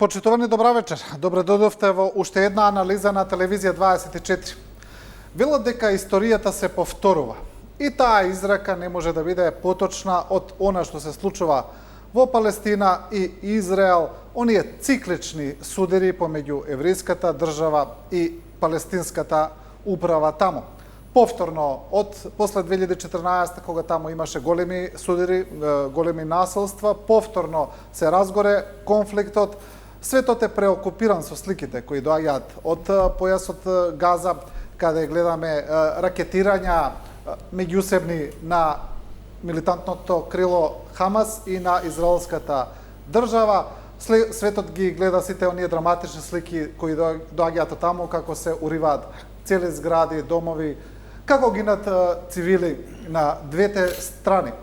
Почитувани, добра вечер. Добре дојдовте во уште една анализа на Телевизија 24. Велат дека историјата се повторува. И таа изрека не може да биде поточна од она што се случува во Палестина и Израел, оние циклични судири помеѓу еврејската држава и палестинската управа таму. Повторно, од после 2014, кога таму имаше големи судири, големи насилства, повторно се разгоре конфликтот. Светот е преокупиран со сликите кои доаѓаат од појасот Газа, каде гледаме ракетирања меѓусебни на милитантното крило Хамас и на израелската држава. Светот ги гледа сите оние драматични слики кои доаѓаат таму, како се уриваат цели згради, домови, како гинат цивили на двете страни.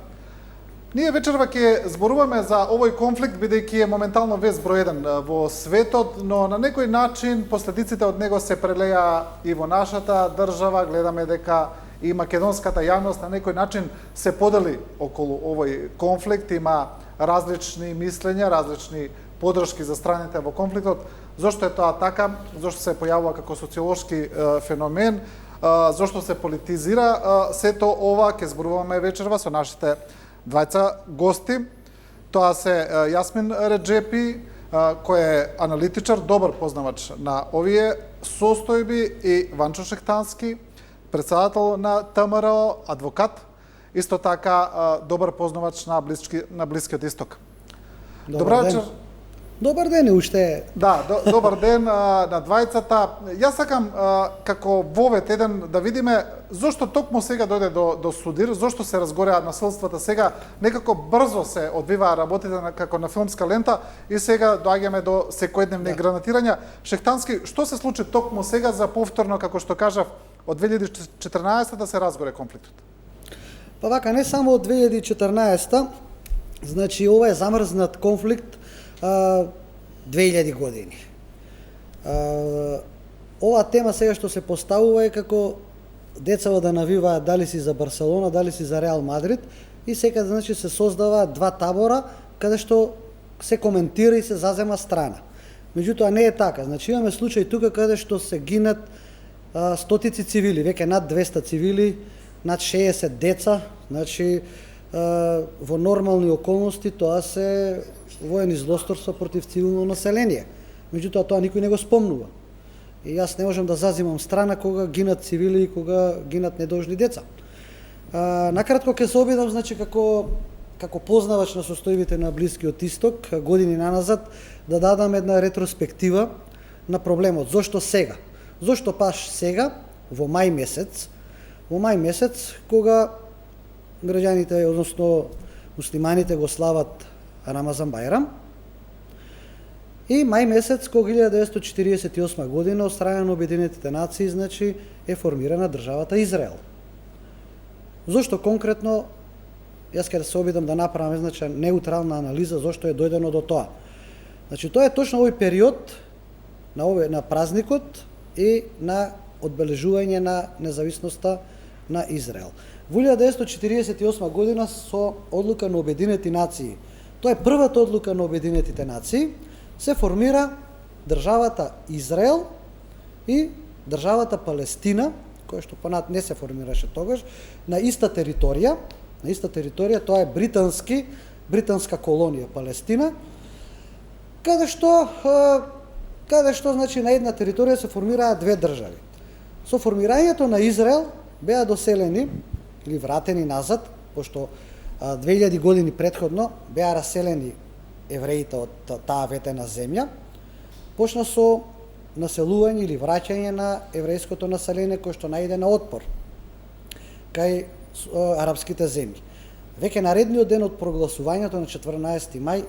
Ние вечерва ќе зборуваме за овој конфликт, бидејќи е моментално вест број 1 во светот, но на некој начин последиците од него се прелеа и во нашата држава. Гледаме дека и македонската јавност на некој начин се подели околу овој конфликт. Има различни мислења, различни подршки за страните во конфликтот. Зошто е тоа така? Зошто се појавува како социолошки феномен? Зошто се политизира сето ова? Ќе зборуваме вечерва со нашите двајца гости. Тоа се Јасмин Реджепи, кој е аналитичар, добар познавач на овие состојби, и Ванчо Шехтански, председател на ВМРО, адвокат, исто така добар познавач на Блискиот Исток. Добар вечер. Добар ден уште. Да, добар ден на двајцата. Јас сакам како вовет еден да видиме зошто токму сега дојде до судир, зошто се разгореа насилствата сега, некако брзо се одвиваа работите како на филмска лента и сега доаѓаме до секојдневни гранатирања. Шехтански, што се случи токму сега за повторно, како што кажав, од 2014 да се разгоре конфликтот? Па вака, не само од 2014, значи ова е замрзнат конфликт 2000 години. Ова тема сега што се поставува е како децава да навиваат дали си за Барселона, дали си за Реал Мадрид, и сега значи се создава два табора каде што се коментира и се зазема страна. Меѓутоа не е така. Значи имаме случај тука каде што се гинат стотици цивили, веќе над 200 цивили, над 60 деца, значи во нормални околности тоа се воени злосторства против цивилно население. Меѓутоа тоа никој не го спомнува. И јас не можам да зазимам страна кога гинат цивили и кога гинат недолжни деца. Накратко ќе се обидам, значи како познавач на состојбите на Блискиот Исток години наназад да дадам една ретроспектива на проблемот. Зошто сега? Зошто баш сега во мај месец? Во мај месец кога граѓаните, односно муслиманите го слават Рамазан Бајрам, и мај месец кога 1948 година од страна на Обединетите нации, значи е формирана државата Израел. Зошто конкретно? Јас ќе се обидам да направам значи неутрална анализа зошто е дојдено до тоа. Значи тоа е точно овој период на празникот и на одбележување на независноста на Израел. Во 1948 година со одлука на Обединети нации, тоа е првата одлука на Обединетите нации, се формира државата Израел и државата Палестина, која што понат не се формираше тогаш, на иста територија. На иста територија, тоа е британска колонија Палестина, каде што значи на една територија се формираат две држави. Со формирањето на Израел беа доселени или вратени назад, пошто 2000 години претходно беа раселени евреите од таа ветена земја, почна со населување или враќање на еврејското население кој што најде на отпор кај арапските земји. Веќе наредниот ден од прогласувањето на 14 мај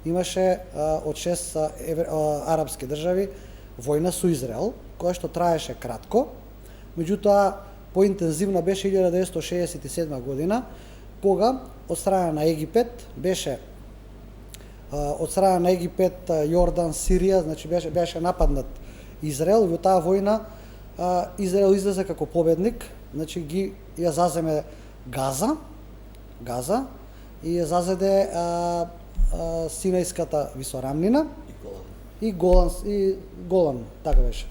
имаше од 6 арапски држави војна со Израел, која што траеше кратко, меѓутоа поинтензивна беше 1967 година, кога од страна на Египет Јордан, Сирија, значи беше нападнат Израел, и во таа војна Израел излезе како победник, значи ја заземе Газа и ја зазеде Синајската висорамнина, и Голан, така беше.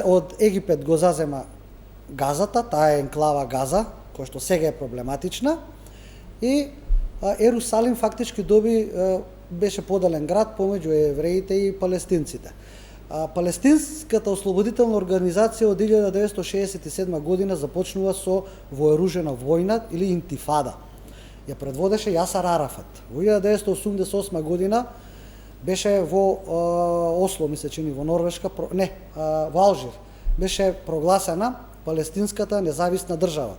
Од Египет го зазема Газата, таа е енклава Газа, која што сега е проблематична, и Ерусалим фактички беше поделен град помеѓу евреите и палестинците. Палестинската ослободителна организација од 1967 година започнува со вооружена војна или интифада. Ја предводеше Јасар Арафат. Во 1988 година беше во Осло, ми се чини, во Норвешка, во Алжир, беше прогласена Палестинската независна држава,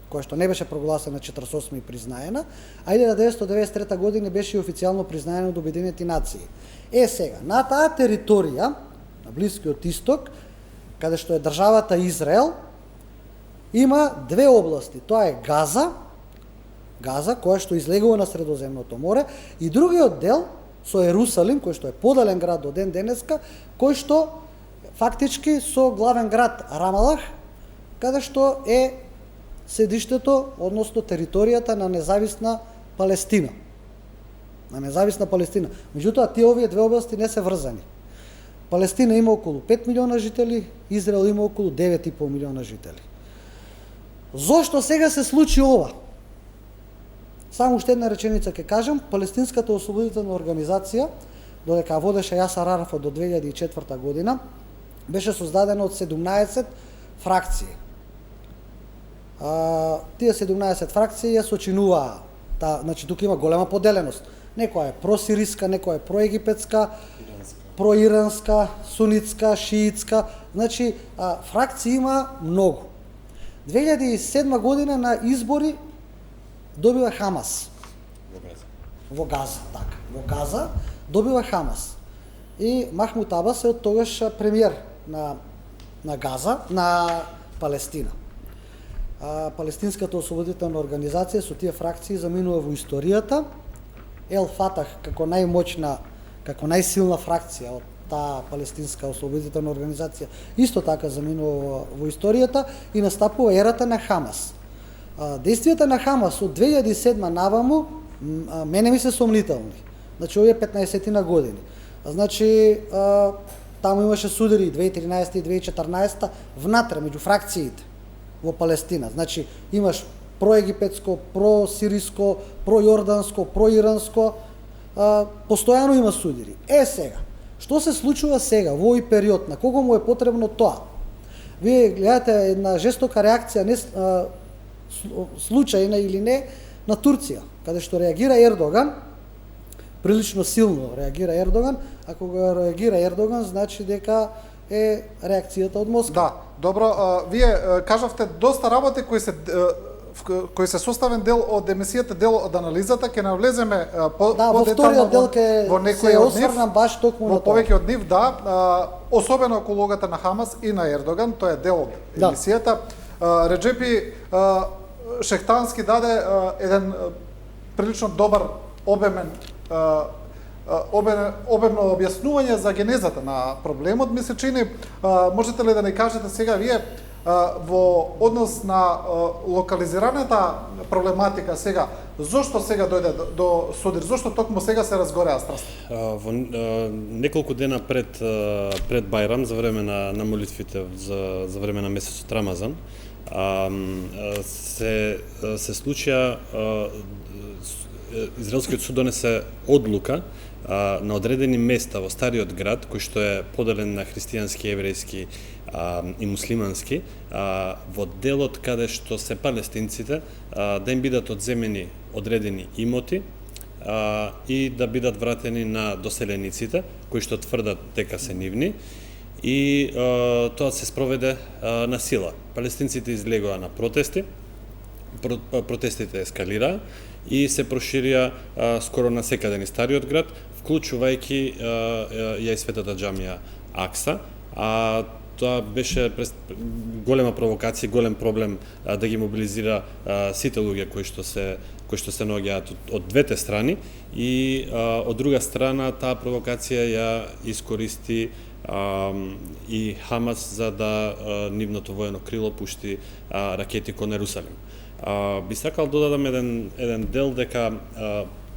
која што не беше прогласена 48 и признаена, а 1993 година беше официјално признаена од Обединените нации. Сега, на таа територија, на Блискиот Исток, каде што е државата Израел, има две области. Тоа е Газа, која што излегува на Средоземното море, и другиот дел со Ерусалим, кој што е поделен град до ден денеска, кој што фактички со главен град Рамалах, каде што е седиштето, односно територијата на независна Палестина. Меѓутоа, тие овие две области не се врзани. Палестина има околу 5 милиона жители, Израел има околу 9,5 милиона жители. Зошто сега се случи ова? Само уште една реченица ќе кажам. Палестинската ослободителна организација, додека водеше Јасар Арафат до 2004 година, беше создадена од 17 фракции. Тие 17 фракции ја сочинуваа, значи тука има голема поделеност. Некоја е просириска, некоја е проегипетска, проиранска, сунитска, шиитска, значи фракции има многу. 2007 година на избори добива Хамас. Во Газа, така. Во Газа добива Хамас. И Махмуд Абас е од тогаш премиер на Газа, на Палестина. Палестинската ослободителна организација со тие фракции заминува во историјата. Ел Фатах како најмоćна, како најсилна фракција од таа палестинска ослободителна организација исто така заминува во историјата и настапува ерата на Хамас. Действијата на Хамас од 2007 наваму мене ми се сомнителни. Значи овие 15 години. Значи таму имаше судари 2013 и 2014 внатре меѓу фракциите во Палестина. Значи имаш проегипетско, просириско, пројорданско, проиранско, постојано има судири. Сега, што се случува сега во овој период, на кого му е потребно тоа? Вие гледате една жестока реакција, не случајна или не, на Турција, каде што реагира Ердоган, прилично силно реагира Ердоган. Ако го реагира Ердоган, значи дека е реакцијата од Москва. Да, добро, вие кажавте доста работи кои се составен дел од емисијата, дел од анализата, ќе навлеземе во вториот дел ќе се осврнам баш токму на тоа. Во повеќе од нив, да, особено околу улогата на Хамас и на Ердоган, тоа е дел од емисијата. Реджепи Шехтански даде еден прилично добар обемно објаснување за генезата на проблемот. Ми се чини, можете ли да ни кажете сега вие во однос на локализираната проблематика сега, зошто сега дојде до судир, зошто токму сега се разгореа страсти? Во неколку дена пред Бајрам, за време на молитвите за време на месецот Рамазан, се случија израелскиот суд донесе одлука на одредени места во стариот град, кој што е поделен на христијански, еврејски и муслимански, во делот каде што се палестинците, да им бидат одземени одредени имоти и да бидат вратени на доселениците, кои што тврдат дека се нивни, и тоа се спроведе на сила. Палестинците излегоа на протести, протестите ескалираа и се проширија скоро на секаде низ стариот град, вклучувајќи ја и светата џамија Акса. Тоа беше голема провокација, голем проблем да ги мобилизира сите луѓе кои што се наоѓаат од двете страни, и од друга страна таа провокација ја искористи и Хамас за да нивното воено крило пушти ракети кон Ерусалим. Би сакал додадам еден дел дека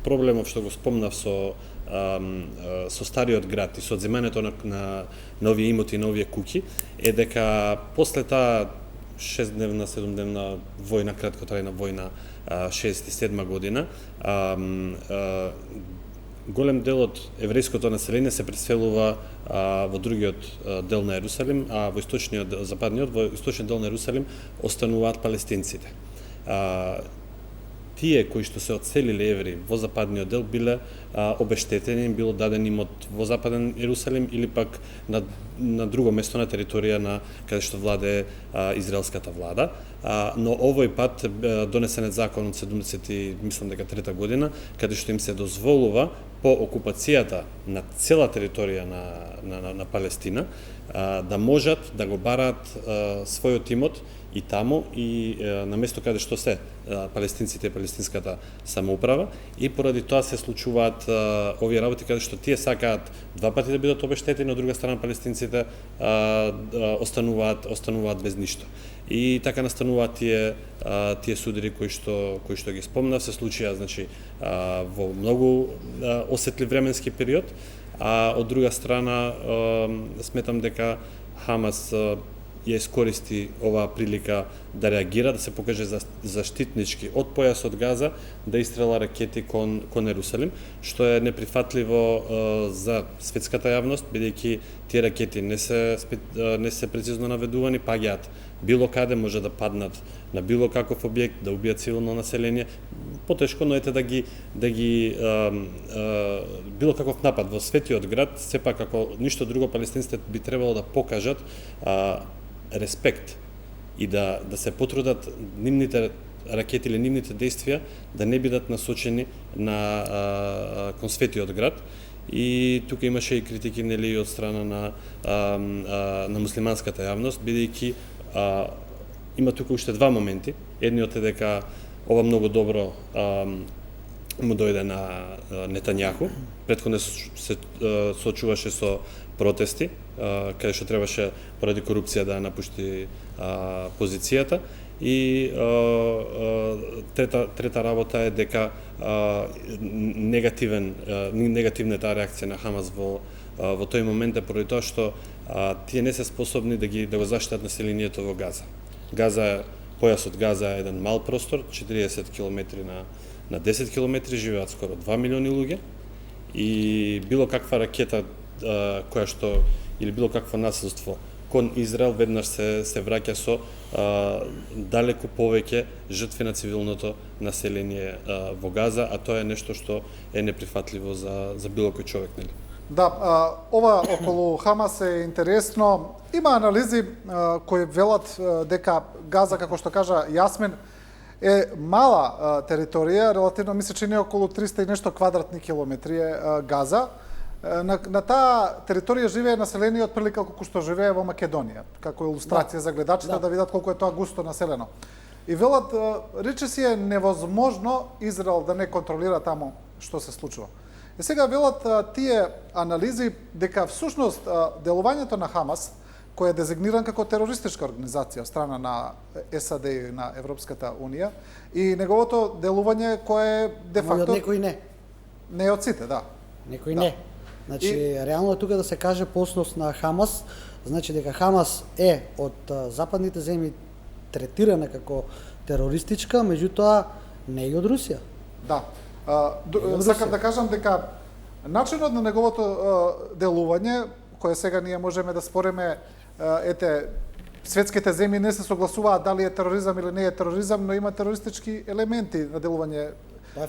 проблемов што го спомнав со со стариот град и со одземањето на нови имоти и нови куќи е дека после таа 6-дневна, 7-дневна војна, краткотрајна војна, 67 година, голем дел од еврејското население се преселува во другиот дел на Ерусалим, а во источниот дел на Ерусалим остануваат палестинците. Тие кои што се одселиле евреи во западниот дел биле обештетени, им било даден имот во западен Ерусалим или пак на друго место на територија на каде што владее израелската влада. Но овој пат донесен е закон од 73 година, каде што им се дозволува по окупацијата на цела територија на Палестина да можат да го бараат својот имот и таму и на место каде што се палестинците и палестинската самоуправа, и поради тоа се случуваат овие работи каде што тие сакаат два пати да бидат обештетени, од друга страна палестинците остануваат без ништо. И така настануваат тие судири кои што ги спомнав, се случија значи во многу осетлив временски период, а од друга страна сметам дека Хамас ја искористи оваа прилика да реагира, да се покаже заштитнички од појасот Газа, да истрела ракети кон Ерусалим, што е неприфатливо за светската јавност, бидејќи тие ракети не се прецизно наведувани, паѓаат било каде, може да паднат на било каков објект, да убијат цивилно население. Потешко, но ете да ги било каков напад во светиот град, сепак ако ништо друго, палестинците би требало да покажат респект и да се потрудат нивните ракети или нивните действија да не бидат насочени кон светиот град. И тука имаше и критики нели од страна на муслиманската јавност, бидејќи има тука уште два моменти. Едниот е дека ова многу добро му дојде на Нетањаху. Претходно се соочуваше со протести, каде што требаше поради корупција да напушти позицијата. И трета работа е дека негативната реакција на Хамас во тој момент е поради тоа што тие не се способни да го заштитат населението во Газа. Појасот Газа е еден мал простор, 40 км на 10 км, живеат скоро 2 милиони луѓе, и било каква ракета која што или било какво насилство кон Израел веднаш се враќа со далеку повеќе жртви на цивилното население во Газа, а тоа е нешто што е неприфатливо за било кој човек, нели? Да, ова околу Хамас е интересно. Има анализи кои велат дека Газа, како што кажа Јасмин, е мала територија, релативно ми се чини околу 300 и нешто квадратни километри е Газа. На таа територија живее население од прилика колку што живее во Македонија, како илустрација за гледачите да видат колку е тоа густо населено. И велат, речиси е невозможно Израел да не контролира таму што се случува. И сега велат тие анализи дека всушност делувањето на Хамас, кој е дезигниран како терористичка организација од страна на САД и на Европската Унија, и неговото делување кое е де факто некои не. Не од сите, да. Некои не. Значи, реално тука да се каже посност на Хамас, значи дека Хамас е од западните земји третирана како терористичка, меѓутоа не и од Русија. Да. Сакам да кажам дека начинот на неговото делување, кое сега ние можеме да спореме, светските земји не се согласуваат дали е тероризам или не е тероризам, но има терористички елементи на делување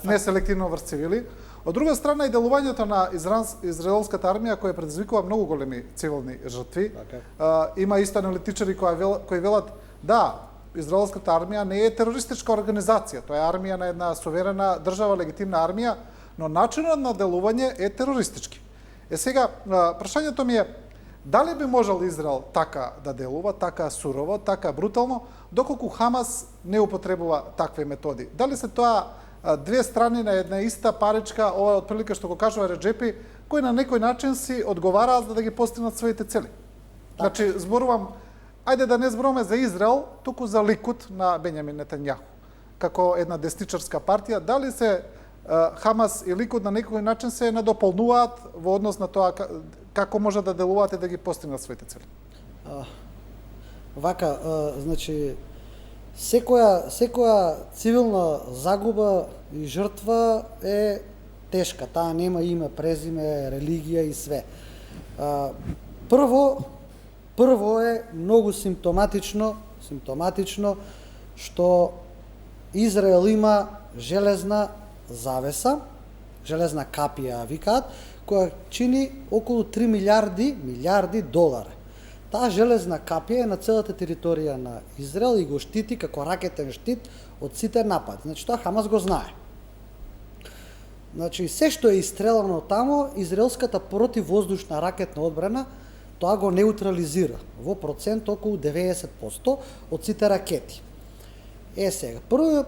неселективно врз цивили. Од друга страна и делувањето на израелската армија, која предизвикува многу големи цивилни жртви. Има исто аналитичари кои велат, да, израелската армија не е терористичка организација, тоа е армија на една суверена држава, легитимна армија, но начинот на делување е терористички. Сега, прашањето ми е, дали би можел Израел така да делува, така сурово, така брутално, доколку Хамас не употребува такви методи? Дали се тоа две страни на една иста паричка, ова од прилика што го кажува Реджепи, кои на некој начин си одговараат за да ги постигнат своите цели? Значи, зборувам, ајде да не зборуваме за Израел, туку за Ликуд на Бенјамин Нетањаху, како една десничарска партија, дали се Хамас и Ликуд на некој начин се надополнуваат во однос на тоа како може да делуваат и да ги постигнат своите цели. Вака, значи, секоја цивилна загуба и жртва е тешка. Таа нема име, презиме, религија и све. Прво е многу симптоматично што Израел има железна завеса, железна капија викаат, која чини околу 3 милиарди долари. Таа железна капија е на целата територија на Израел и го штити како ракетен штит од сите напади. Значи тоа Хамас го знае. Значи се што е истрелано тамо, израелската противвоздушна ракетна одбрана тоа го неутрализира во процент околу 90% од сите ракети. Сега, прво,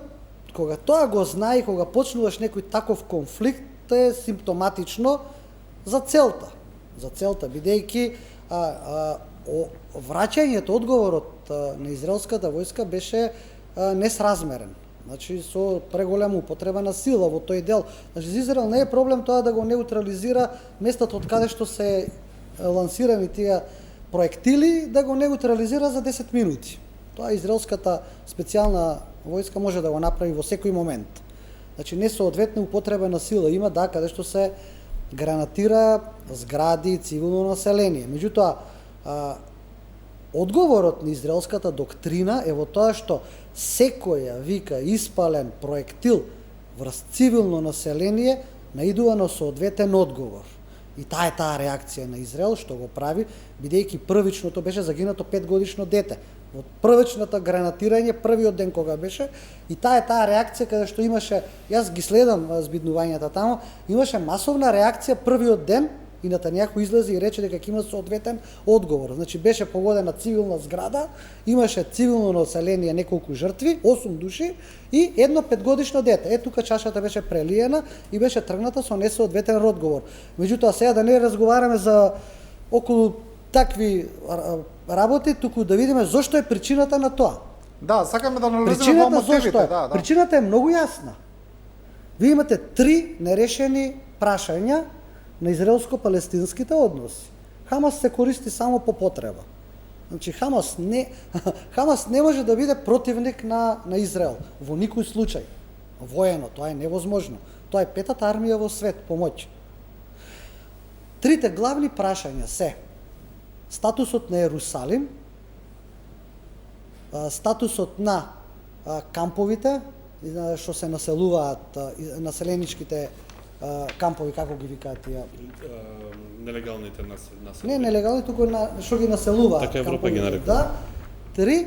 кога тоа го знае, кога почнуваш некој таков конфликт, е симптоматично за целта. За целта, бидејќи враќањето, одговорот на израелската војска беше несразмерен. Значи, со преголема употреба на сила во тој дел. Значи, за Израел не е проблем тоа да го неутрализира местото од каде што се лансирани тие проектили, да го неутрализира за 10 минути. Тоа израелската специјална војска може да го направи во секој момент. Значи, несоодветна употреба на сила има, да, каде што се гранатира згради и цивилно население. Меѓутоа, одговорот на израелската доктрина е во тоа што секоја вика испален проектил врз цивилно население наидува на соодветен одговор. И таа е таа реакција на Израел што го прави, бидејќи првичното беше загинато 5-годишно дете. Во првичната гранатирање, првиот ден кога беше, и таа е таа реакција каде што имаше, јас ги следам збиднувањата тамо, имаше масовна реакција првиот ден и Нетањаху излезе и рече дека ќе има соодветен одговор. Значи беше погодена цивилна зграда, имаше цивилно население, неколку жртви, 8 души и едно 5-годишно дете. Тука чашата беше прелиена и беше тргната со несоодветен одговор. Меѓутоа сега да не разговараме за околу такви работи, туку да видиме зошто е причината на тоа. Да, сакаме да налеземе во мотивите, да. Причината е многу јасна. Вие имате 3 нерешени прашања на израелско-палестинските односи. Хамас се користи само по потреба. Значи Хамас не може да биде противник на Израел во никој случај. Воено, тоа е невозможно. Тоа е петата армија во свет, помоќ. Трите главни прашања се статусот на Ерусалим, статусот на камповите, што се населуваат, населеничките кампови, како ги викаат тие? Нелегалните населби. Не нелегални, туку што ги населуваат. Така Европа ги нарекува. Да. 3.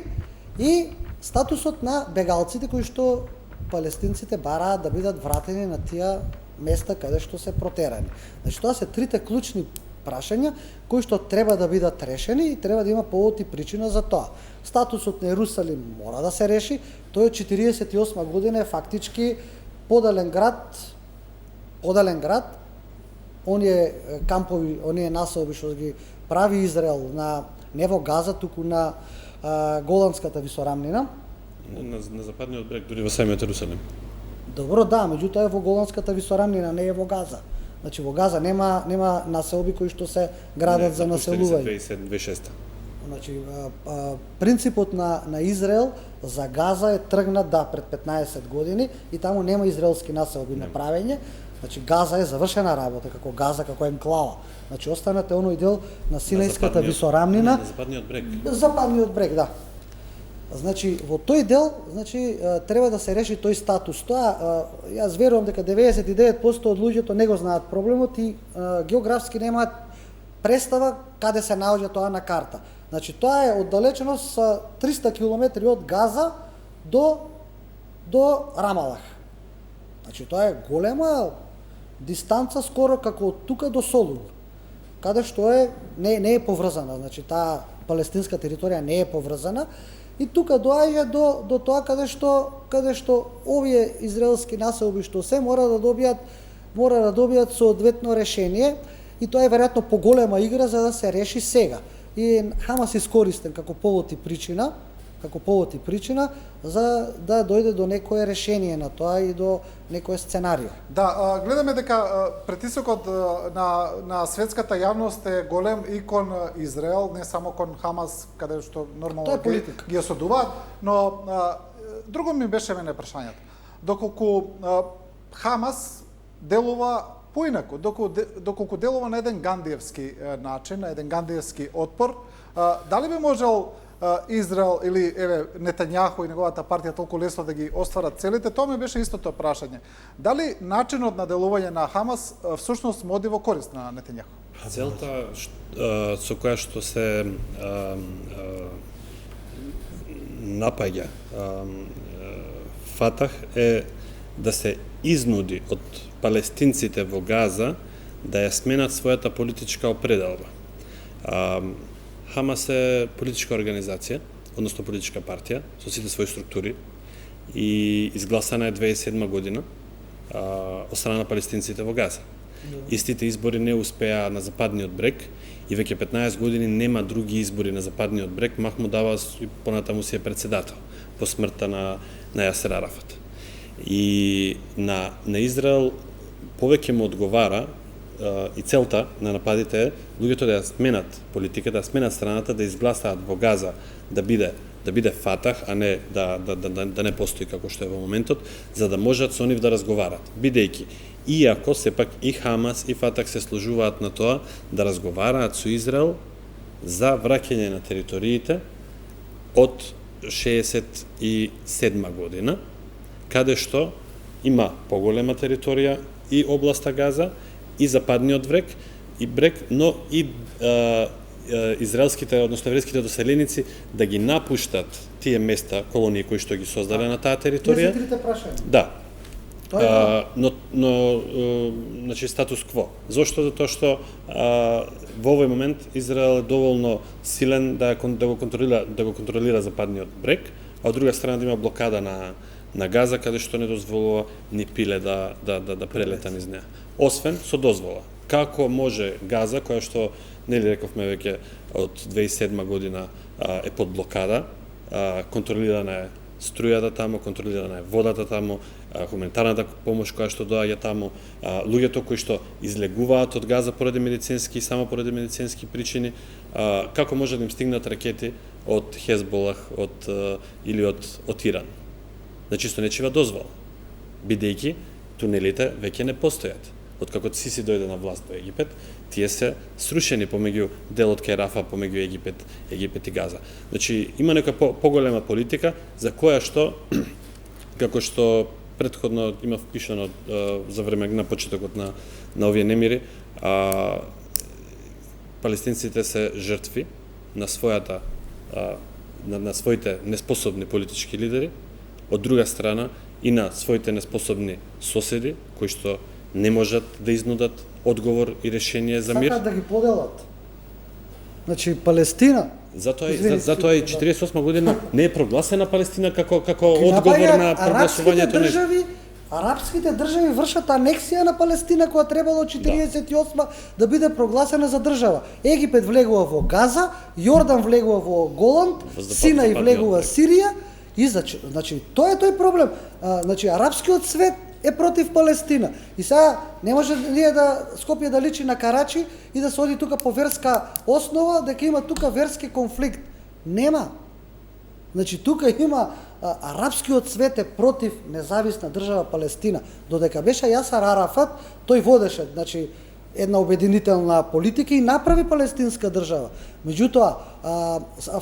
И статусот на бегалците кои што палестинците бараат да бидат вратени на тие места каде што се протерани. Значи тоа се трите клучни прашања кои што треба да бидат решени и треба да има повод и причина за тоа. Статусот на Ерусалим мора да се реши. Тој од 48 година е фактички подален град, оние кампови, оние населби што ги прави Израел не во Газа, туку на Голанската висорамнина. На западниот брег, дури во самиот Ерусалим. Добро, да, меѓутоа е во Голанската висорамнина, не е во Газа. Значи во Газа нема населби кои што се градат за населување. 2007-2006. Значи, принципот на Израел за Газа е тргнат пред 15 години и таму нема израелски населби направење. Значи Газа е завршена работа, како Газа, како енклава. Значи останате оној дел на Синајската висорамнина. На западниот брег. Западниот брег, да. Значи во тој дел, треба да се реши тој статус. Тоа јас верувам дека 99% од луѓето не го знаат проблемот и географски немаат представа каде се наоѓа тоа на карта. Значи тоа е оддалеченост со 300 километри од Газа до Рамалах. Значи тоа е голема дистанца, скоро како од тука до Солун, каде што не е поврзана. Значи таа палестинска територија не е поврзана и тука доаѓа до тоа каде што овие израелски населби што се мора да добијат соодветно решение и тоа е веројатно поголема игра за да се реши сега. И Хамас искористен како повод и причина како повод и причина за да дојде до некое решение на тоа и до некое сценарио. Да, гледаме дека притисокот на светската јавност е голем и кон Израел, не само кон Хамас, каде што нормално Тоа е политика. ги осудуваат, но друго ми беше мене прашањето. Доколку Хамас делува поинаку, доколку делува на еден гандиевски начин, на еден гандиевски отпор, дали би можел Израел или Нетањаху и неговата партија толку лесно да ги остварат целите, тоа ми беше истото прашање. Дали начинот на делување на Хамас всушност му оди во корист на Нетањаху? Целта со која што се напаѓа Фатах е да се изнуди од палестинците во Газа да ја сменат својата политичка определба. Хамас е политичка организација, односно политичка партија, со сите своји структури и изгласана е 2007 година од страна на палестинците во Газа. Истите избори не успеа на Западниот брег и веќе 15 години нема други избори на Западниот брег, Махмуд Абас и понатаму си е председател по смртта на Јасер Арафат. И на Израел повеќе му одговара и целта на нападите е луѓето да ја сменат политиката, да сменат страната, да изгласаат во Газа да биде Фатах, а не да не постои како што е во моментот, за да можат со нив да разговарат. Бидејќи иако сепак и Хамас и Фатах се сложуваат на тоа да разговараат со Израел за враќање на териториите од 67 година, каде што има поголема територија и областа Газа, и Западниот брег, но и израелските, односно еврејските доселеници да ги напуштат тие места, колонии кои што ги создале на таа територија. Трите прашања. Да. Но значи статус кво. Зошто? Затоа што во овој момент Израел е доволно силен да го контролира Западниот брег, а од друга страна да има блокада на Газа, каде што не дозволува ни пиле да прелета низ неа. Освен со дозвола. Како може Газа, која што, нели рековме веќе од 2007 година е под блокада, контролирана е струјата таму, контролирана е водата таму, хуманитарната помош која што доаѓа таму, луѓето кои што излегуваат од Газа поради медицински и само поради медицински причини, како може да им стигнат ракети од Хезболах или од Иран. Значи, со нечива дозвола, бидејќи тунелите веќе не постојат. Откако Сиси дојде на власт во Египет, тие се срушени помеѓу делот кај Рафа, помеѓу Египет и Газа. Значи, има нека поголема политика за која што, како што претходно има впишано за време на почетокот на овие немири, палестинците се жртви на своите неспособни политички лидери, од друга страна и на своите неспособни соседи, кои што не можат да изнудат одговор и решение за мир. Сакаат да ги поделат. Значи, Палестина... Затоа и 48 година не е прогласена Палестина како одговор на прогласувањето на... Арапските држави вршат анексија на Палестина, која требало 48 да биде прогласена за држава. Египет влегува во Газа, Јордан влегува во Голанд, Синај влегува Сирија, и значи тоа е тој проблем. Значи, арапскиот свет е против Палестина. И сега не може ние Скопје да личи на Карачи и да се оди тука по верска основа, дека има тука верски конфликт. Нема. Значи тука има арапскиот свет е против независна држава Палестина. Додека беше Јасер Арафат, тој водеше, значи, една обединителна политика и направи палестинска држава. Меѓутоа,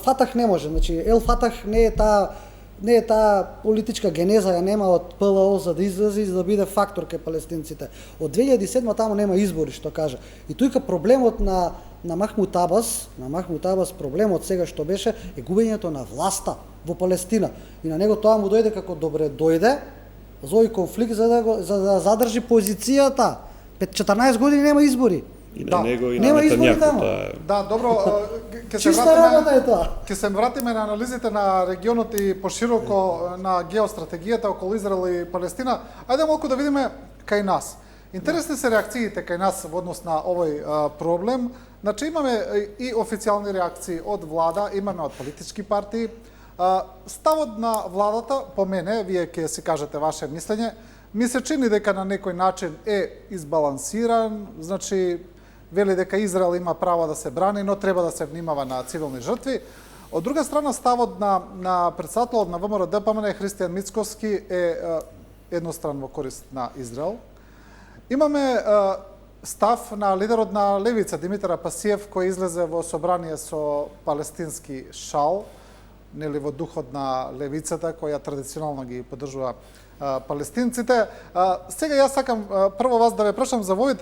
Фатах не може, значи Ел Фатах не е таа политичка генеза, ја нема од ПЛО за да излезе и за да биде фактор кај палестинците. Од 2007 таму нема избори, што кажа. И тука проблемот на Махмуд Абас, проблемот сега што беше е губењето на власта во Палестина. И на него тоа му дојде како добре дојде за овој конфликт за да задржи позицијата. 14 години нема избори. И на него и на Нетањаху. Да, добро, ќе се вратиме на анализите на регионот и пошироко на геостратегијата околу Израел и Палестина. Ајде малку да видиме кај нас. Интересни се реакциите кај нас во однос на овој проблем. Значи имаме и официјални реакции од влада, имаме од политички партии, Ставот на владата, по мене, вие ќе си кажете ваше мислење, ми се чини дека на некој начин е избалансиран, значи вели дека Израел има право да се брани, но треба да се внимава на цивилни жртви. Од друга страна, ставот на председателот на ВМРО ДПМН Христијан Мицковски е едностран во корист на Израел. Имаме став на лидерот на Левица Димитар Апасиев, кој излезе во собрание со палестински шал, нели во духот на левицата која традиционално ги поддржува палестинците. Сега јас сакам прво вас да ве прашам за вовид,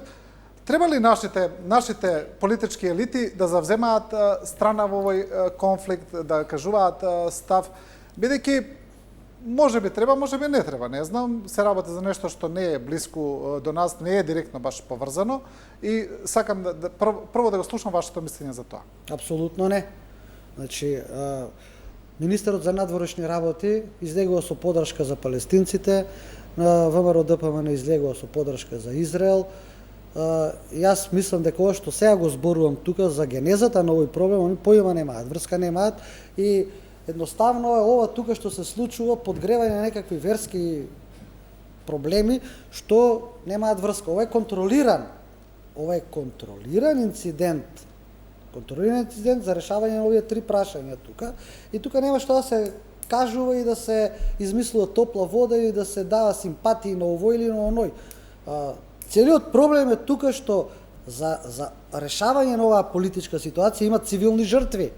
треба ли нашите политички елити да завземаат страна во овој конфликт, да кажуваат став, бидејќи може би треба, може би не треба, не знам, се работи за нешто што не е блиску до нас, не е директно баш поврзано и сакам прво да го слушам вашето мислење за тоа. Апсолутно не. Значи, министерот за надворешни работи излегува со поддршка за палестинците, ВМРО ДПМН излегува со поддршка за Израел. Јас мислам дека ова што сега го зборувам тука за генезата на овој проблем, они поима немаат, врска немаат и едноставно е ова тука што се случува подгревање на некакви верски проблеми што немаат врска. Ова е контролиран инцидент. Контролиран инцидент за решавање на овие три прашања тука. И тука нема што да се кажува и да се измислува топла вода или да се дава симпатии на овој или на оној. Целиот проблем е тука што за решавање на оваа политичка ситуација има цивилни жртви.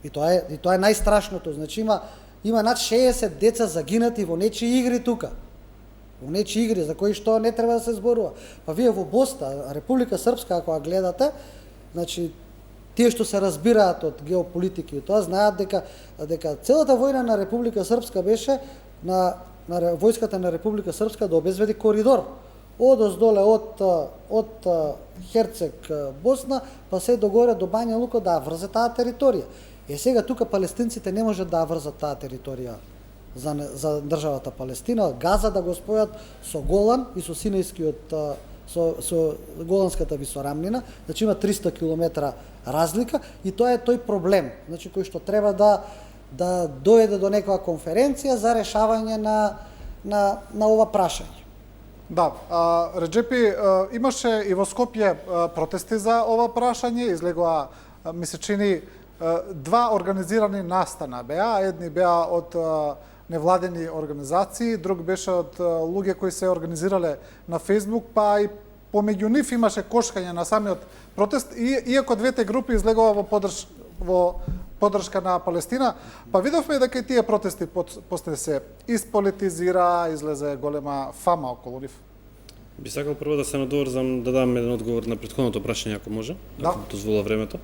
И тоа е најстрашното. Значи има над 60 деца загинати во нечии игри тука. Во нечии игри за кои што не треба да се зборува. Па вие во Босна, Република Српска, ако ја гледате, значи тие што се разбираат од геополитики и тоа знаат дека целата војна на Република Српска беше на војската на Република Српска да обезбеди коридор одоздоле од Херцег Босна па се догоре до Бања Лука да врзе таа територија. Сега тука палестинците не можат да врзат таа територија за државата Палестина, Газа да го спојат со Голан и со Синајскиот со Голанската висорамнина, значи има 300 км разлика и тоа е тој проблем, значи кој што треба да дојде до некоја конференција за решавање на ова прашање. Да, Реджепи, имаше и во Скопје протести за ова прашање, излегоа, ми се чини, два организирани настана беа, едни беа од невладени организации, друг беше од луѓе кои се организирале на Facebook, па и помеѓу нив имаше кошкање на самиот протест, иако двете групи излегува во поддршка на Палестина, па видовме дека и тие протести после се исполитизира, излезе голема фама околу нив. Би сакал прво да се надоврзам да дам еден одговор на претходното прашање, ако може, ако дозвола времето.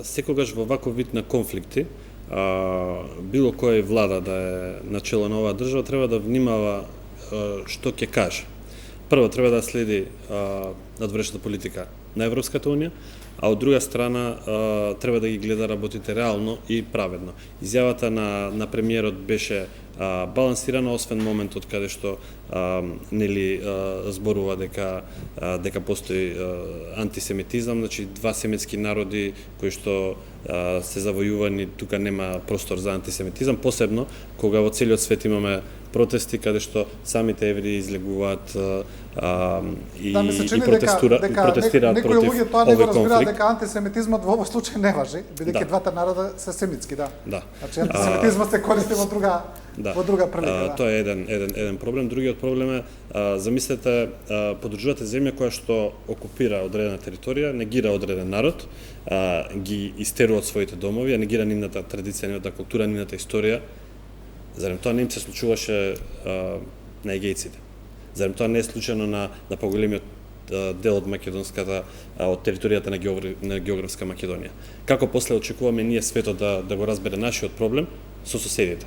Секогаш во ваков вид на конфликти, било која влада да е начело на оваа држава треба да внимава што ќе каже. Прво треба да следи надворешната политика на Европската унија, а од друга страна треба да ги гледа работите реално и праведно. Изјавата на премиерот беше балансирана, освен моментот каде што нели зборува дека постои антисемитизам, значи два семитски народи кои што се завојувани, тука нема простор за антисемитизам, посебно кога во целиот свет имаме протести каде што самите евреи излегуваат и протестираат против овој конфликт. Некои луѓе тоа не го разбираат дека антисемитизмот во овој случај не важи, бидејќи двата народа се семитски, да. Значи антисемитизмот се користи во друга прилика. Тоа е еден проблем. Другиот проблем е, замислете, поддржувате земја која што окупира одредена територија, негира одреден народ, ги истерува од своите домови, негира нивната традиција, нивната култура, нивната историја. Зарем тоа не им се случуваше на егејците? Зарем тоа не е случајно на поголемиот дел од македонската, од територијата на географска Македонија? Како после очекуваме ние светот да го разбере нашиот проблем со соседите?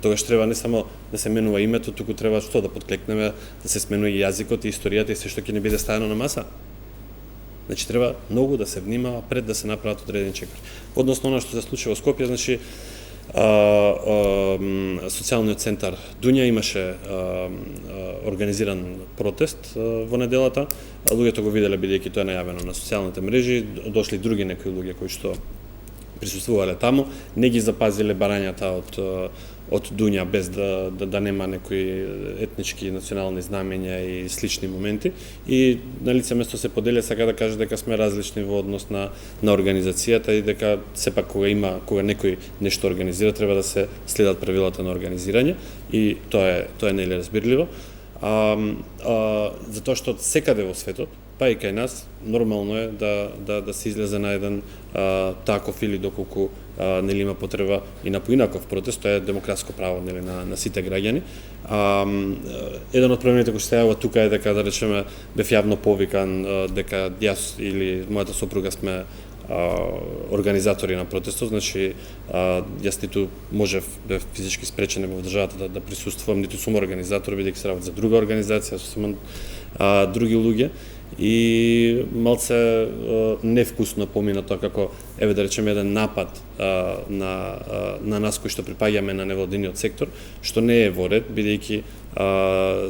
Тогаш треба не само да се менува името, туку треба што да подклекнеме, да се сменува и јазикот и историјата и се што ќе не биде ставено на маса. Значи треба многу да се внимава пред да се направат одредени чекори. Односно она што се случи во Скопје, значи социјалниот центар Дуња имаше организиран протест во неделата. Луѓето го виделе бидејќи тоа е најавено на социјалните мрежи, дошли други некои луѓе кои што присуствувале таму, не ги запазиле барањата од Дуња без да нема некои етнички и национални знамења и слични моменти, и на лице место се поделя, сака да каже дека сме различни во однос на организацијата и дека сепак кога некој нешто организира треба да се следат правилата на организирање, и тоа е нели разбирливо. Затоа што секаде во светот, па и кај нас, нормално е да се излезе на еден таков, или доколку нели има потреба и на поинаков протест, тоа е демократско право нели на сите граѓани. Еден од проблемите кои се јавува тука е дека, да речеме, бев јавно повикан дека јас или мојата сопруга сме организатори на протестот, значи јас ниту бев физички спречен во државата да присуствувам, ниту сум организатор, бидејќи се работи за друга организација, со други луѓе, и малце невкусно помина тоа како, еве да речеме, еден напад на нас кои што припаѓаме на невладиниот сектор, што не е во ред, бидејќи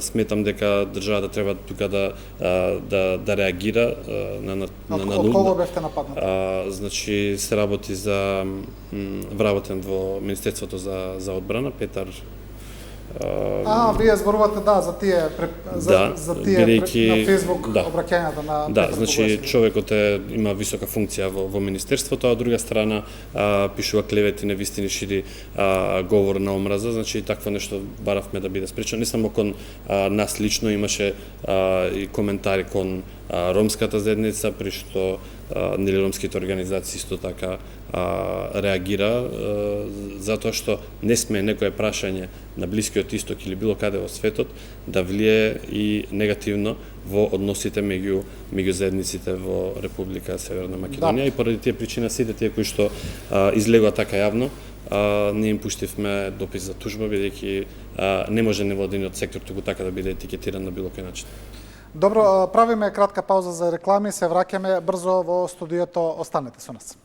сметам дека државата треба тука да реагира на Од кого бевте нападнати? Значи се работи за вработен во Министерството за одбрана, Петар. Вие зборувате за тие на Фейсбук обраќањата на Петар. Значи човекот има висока функција во Министерството, а од друга страна пишува клевети, невистини, шири говор на омраза, значи такво нешто баравме да биде спречено. Не само кон нас лично, имаше и коментари кон ромската заедница, при што нели ромските организации исто така реагира, затоа што не сме некое прашање на Блискиот Исток или било каде во светот да влие и негативно во односите меѓу заедниците во Република Северна Македонија, и поради тие причина сите тие кои што излегува така јавно, ние им пуштивме допис за тужба, бидејќи не може невладиниот сектор туку така да биде етикетиран на било кој начин. Добро, правиме кратка пауза за реклами, се враќаме брзо во студиото, останете со нас.